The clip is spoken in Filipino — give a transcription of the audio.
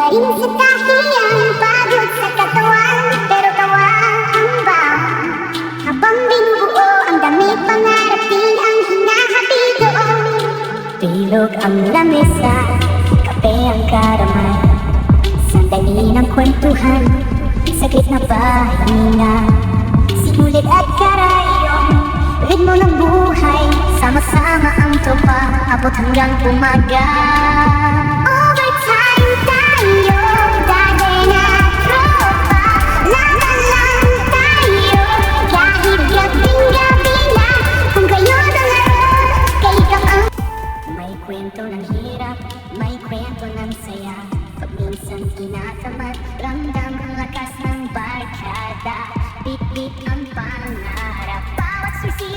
pa rin sa kahiyang pagod sa katawan, pero tawa ang bawang. Habang binubuo ang damit, pangarap din ang hinahatid doon. Bilog ang lamesa, kape ang karamay, sandali ng kwentuhan, saglit na pahinga. Sinulit at karayong ritmo ng buhay, sama-sama ang tropa, abot hanggang umaga. Overtime tayo, dati na tropa, laban lang tayo, kahit gabing-gabi na. Kung kayo naroon, kayo ang may kwento ng hirap, may kwento ng saya. Pag minsan tinatamad, ramdam ang lakas ng barkada. Bit-bit ang pangarap, bawat susi